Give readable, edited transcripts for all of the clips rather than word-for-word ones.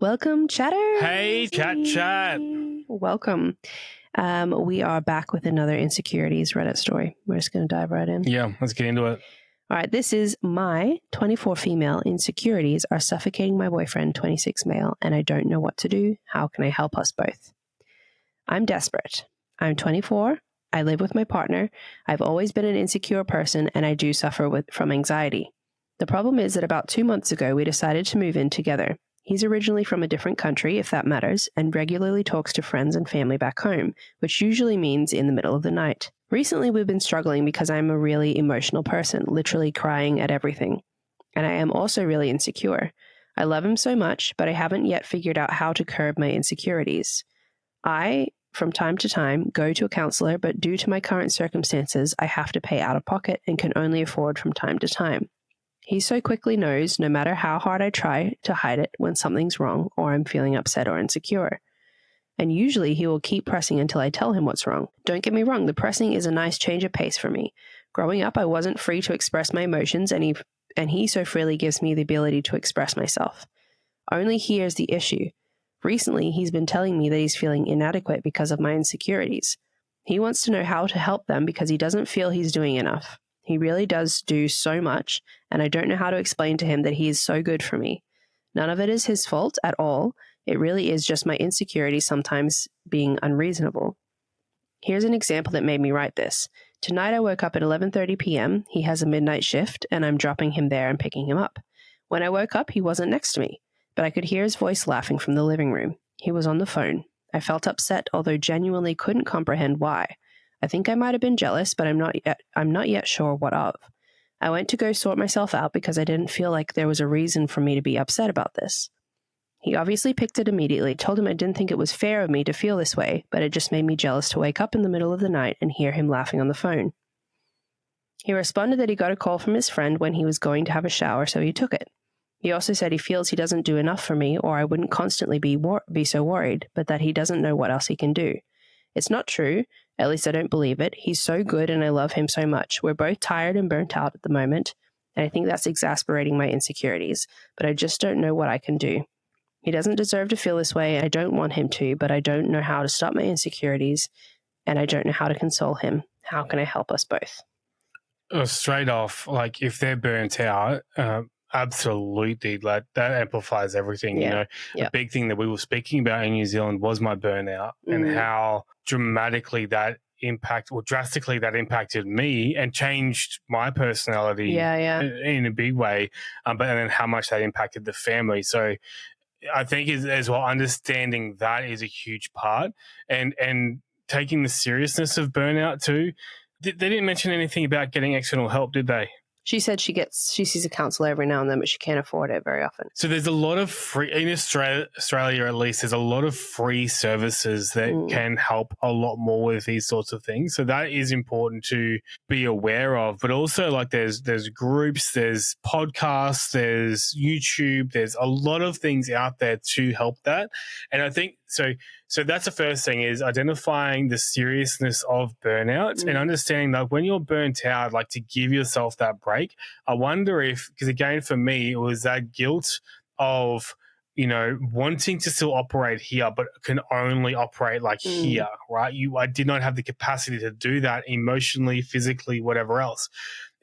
Welcome, chatter. Hey, chat. Welcome. We are back with another Insecurities Reddit story. We're just going to dive right in. Yeah, let's get into it. All right, this is my 24 female insecurities are suffocating my boyfriend, 26 male, and I don't know what to do. How can I help us both? I'm desperate. I'm 24. I live with my partner. I've always been an insecure person, and I do suffer from anxiety. The problem is that about 2 months ago, we decided to move in together. He's originally from a different country, if that matters, and regularly talks to friends and family back home, which usually means in the middle of the night. Recently, we've been struggling because I'm a really emotional person, literally crying at everything. And I am also really insecure. I love him so much, but I haven't yet figured out how to curb my insecurities. I, from time to time, go to a counselor, but due to my current circumstances, I have to pay out of pocket and can only afford from time to time. He so quickly knows, no matter how hard I try to hide it, when something's wrong or I'm feeling upset or insecure. And usually he will keep pressing until I tell him what's wrong. Don't get me wrong, the pressing is a nice change of pace for me. Growing up, I wasn't free to express my emotions, and he so freely gives me the ability to express myself. Only here's the issue. Recently, he's been telling me that he's feeling inadequate because of my insecurities. He wants to know how to help them because he doesn't feel he's doing enough. He really does do so much, and I don't know how to explain to him that he is so good for me. None of it is his fault at all. It really is just my insecurities sometimes being unreasonable. Here's an example that made me write this. Tonight I woke up at 11:30 p.m. He has a midnight shift, and I'm dropping him there and picking him up. When I woke up, he wasn't next to me, but I could hear his voice laughing from the living room. He was on the phone. I felt upset, although genuinely couldn't comprehend why. I think I might have been jealous, but I'm not yet sure what of. I went to go sort myself out because I didn't feel like there was a reason for me to be upset about this. He obviously picked it immediately, told him I didn't think it was fair of me to feel this way, but it just made me jealous to wake up in the middle of the night and hear him laughing on the phone. He responded that he got a call from his friend when he was going to have a shower, so he took it. He also said he feels he doesn't do enough for me, or I wouldn't constantly be so worried, but that he doesn't know what else he can do. It's not true. At least I don't believe it. He's so good and I love him so much. We're both tired and burnt out at the moment, and I think that's exasperating my insecurities, but I just don't know what I can do. He doesn't deserve to feel this way, and I don't want him to, but I don't know how to stop my insecurities, and I don't know how to console him. How can I help us both? Straight off, like if they're burnt out, absolutely, like that amplifies everything. Yeah. A big thing that we were speaking about in New Zealand was my burnout and how drastically that impacted me and changed my personality in a big way, and then how much that impacted the family. So I think as well, understanding that is a huge part, and taking the seriousness of burnout too. They didn't mention anything about getting external help, did they? She said she sees a counsellor every now and then, but she can't afford it very often. So there's a lot of free, in Australia at least, there's a lot of free services that can help a lot more with these sorts of things. So that is important to be aware of. But also, like, there's groups, there's podcasts, there's YouTube, there's a lot of things out there to help that. And I think so that's the first thing, is identifying the seriousness of burnout and understanding that when you're burnt out, like, to give yourself that break. I wonder if, because again, for me, it was that guilt of, wanting to still operate here, but can only operate like here, right? I did not have the capacity to do that emotionally, physically, whatever else.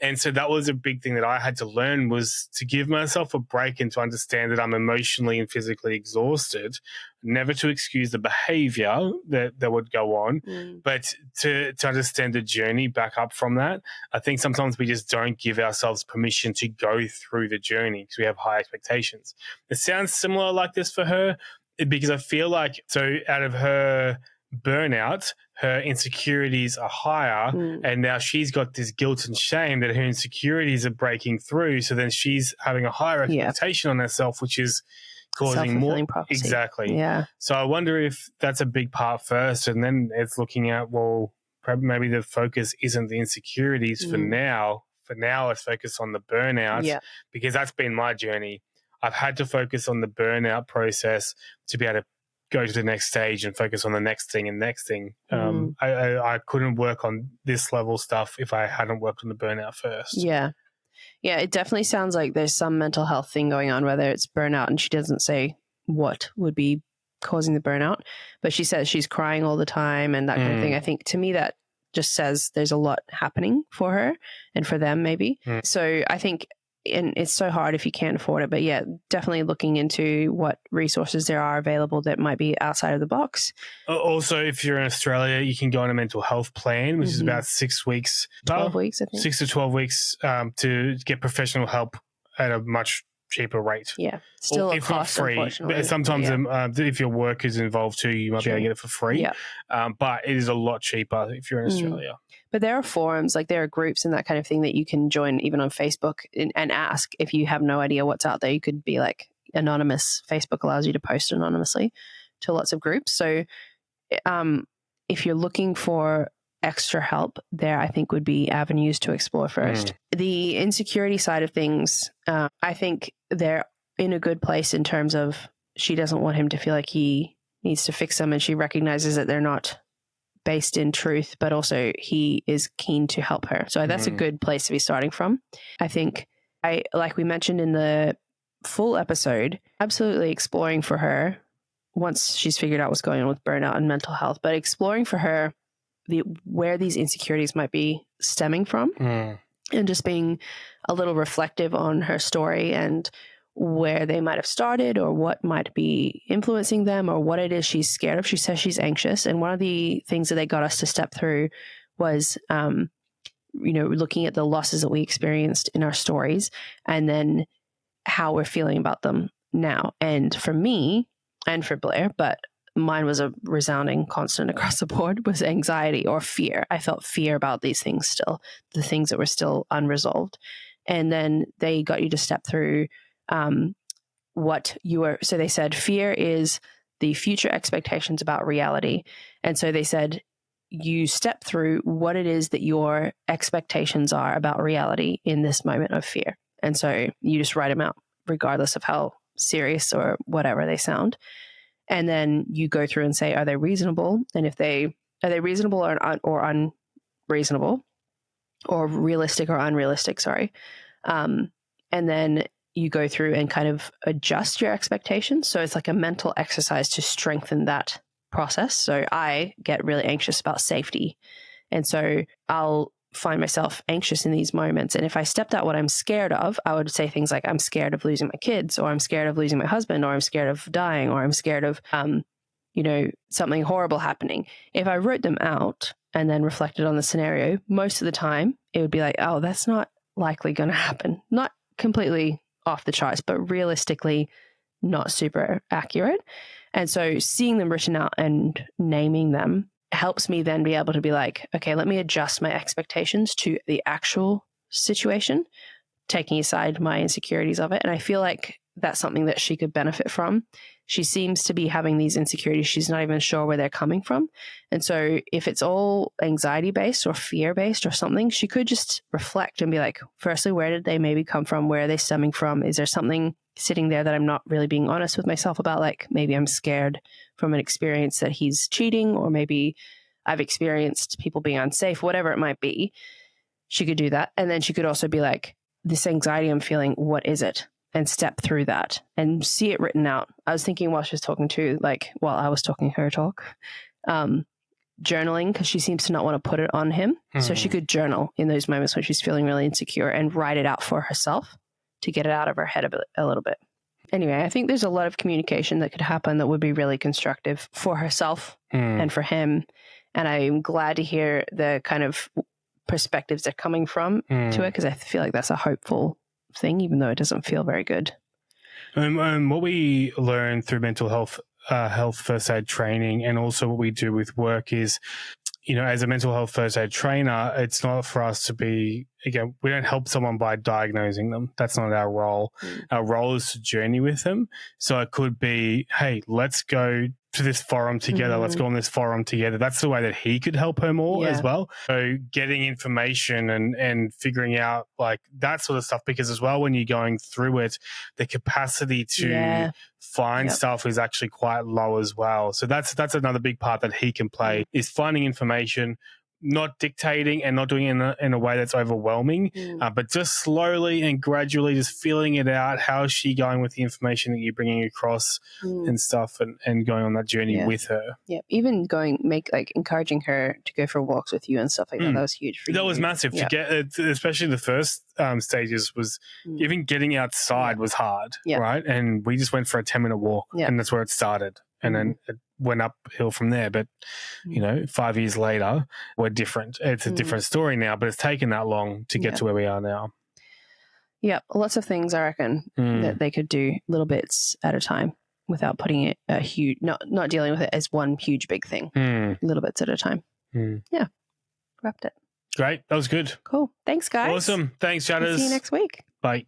And so that was a big thing that I had to learn, was to give myself a break and to understand that I'm emotionally and physically exhausted, never to excuse the behavior that would go on, but to understand the journey back up from that. I think sometimes we just don't give ourselves permission to go through the journey because we have high expectations. It sounds similar like this for her, because I feel like, so out of her burnout, her insecurities are higher, and now she's got this guilt and shame that her insecurities are breaking through. So then she's having a higher expectation on herself, which is causing more. Prophecy. Exactly. Yeah. So I wonder if that's a big part first, and then it's looking at, well, maybe the focus isn't the insecurities for now. For now, let's focus on the burnout, because that's been my journey. I've had to focus on the burnout process to be able to go to the next stage and focus on the next thing and next thing. I couldn't work on this level stuff if I hadn't worked on the burnout first. Yeah. Yeah, it definitely sounds like there's some mental health thing going on, whether it's burnout, and she doesn't say what would be causing the burnout. But she says she's crying all the time and that kind of thing. I think to me that just says there's a lot happening for her and for them maybe. So I think, and it's so hard if you can't afford it, but yeah, definitely looking into what resources there are available that might be outside of the box. Also, if you're in Australia, you can go on a mental health plan, which is about 6 weeks. 12 weeks, I think. 6 to 12 weeks to get professional help at a much cheaper rate. Yeah. Still or, a if cost, not free. unfortunately. But sometimes if your work is involved too, you might be able to get it for free. Yeah. But it is a lot cheaper if you're in Australia. But there are forums, like there are groups and that kind of thing that you can join even on Facebook and ask if you have no idea what's out there. You could be like anonymous. Facebook allows you to post anonymously to lots of groups. So if you're looking for extra help, there I think would be avenues to explore first. The insecurity side of things, I think they're in a good place in terms of she doesn't want him to feel like he needs to fix them, and she recognizes that they're not based in truth, but also he is keen to help her. So that's a good place to be starting from. I think like we mentioned in the full episode, absolutely exploring for her once she's figured out what's going on with burnout and mental health, but exploring for her where these insecurities might be stemming from and just being a little reflective on her story and where they might have started or what might be influencing them or what it is she's scared of. She says she's anxious. And one of the things that they got us to step through was, looking at the losses that we experienced in our stories and then how we're feeling about them now. And for me and for Blair, but mine was a resounding constant across the board, was anxiety or fear. I felt fear about these things still, the things that were still unresolved. And then they got you to step through what you were. So they said fear is the future expectations about reality. And so they said you step through what it is that your expectations are about reality in this moment of fear. And so you just write them out regardless of how serious or whatever they sound. And then you go through and say, are they reasonable? And if are they reasonable or unreasonable, or realistic or unrealistic? Sorry. And then you go through and kind of adjust your expectations. So it's like a mental exercise to strengthen that process. So I get really anxious about safety. And so I'll find myself anxious in these moments. And if I stepped out what I'm scared of, I would say things like, I'm scared of losing my kids, or I'm scared of losing my husband, or I'm scared of dying, or I'm scared of, something horrible happening. If I wrote them out and then reflected on the scenario, most of the time it would be like, oh, that's not likely going to happen. Not completely off the charts, but realistically not super accurate. And so seeing them written out and naming them helps me then be able to be like, okay, let me adjust my expectations to the actual situation, taking aside my insecurities of it. And I feel like that's something that she could benefit from. She seems to be having these insecurities. She's not even sure where they're coming from. And so if it's all anxiety based or fear based or something, she could just reflect and be like, firstly, where did they maybe come from? Where are they stemming from? Is there something sitting there that I'm not really being honest with myself about? Like maybe I'm scared from an experience that he's cheating, or maybe I've experienced people being unsafe, whatever it might be. She could do that. And then she could also be like, this anxiety I'm feeling, what is it? And step through that and see it written out. I was thinking while she was talking to, while I was talking her talk, journaling, because she seems to not want to put it on him. So she could journal in those moments when she's feeling really insecure and write it out for herself to get it out of her head a little bit. Anyway, I think there's a lot of communication that could happen that would be really constructive for herself and for him. And I'm glad to hear the kind of perspectives they're coming from to it, because I feel like that's a hopeful thing, even though it doesn't feel very good. What we learn through mental health first aid training, and also what we do with work is, as a mental health first aid trainer, it's not for us to be, again, we don't help someone by diagnosing them. That's not our role. Our role is to journey with them. So it could be, hey, let's go to this forum together. Let's go on this forum together. That's the way that he could help her more as well. So getting information and figuring out like that sort of stuff, because as well, when you're going through it, the capacity to find stuff is actually quite low as well. So that's another big part that he can play, is finding information, not dictating and not doing it in a way that's overwhelming, but just slowly and gradually just feeling it out. How is she going with the information that you're bringing across and stuff, and going on that journey with her? Yeah, even encouraging her to go for walks with you and stuff like that. That was huge for you. That was massive to get, especially the first stages was even getting outside was hard, right? And we just went for a 10-minute walk, and that's where it started. And then it went uphill from there. But, 5 years later, we're different. It's a different story now, but it's taken that long to get to where we are now. Yeah, lots of things I reckon that they could do little bits at a time without putting it a huge, not dealing with it as one huge big thing, little bits at a time. Yeah, wrapped it. Great. That was good. Cool. Thanks, guys. Awesome. Thanks, Chatters. See you next week. Bye.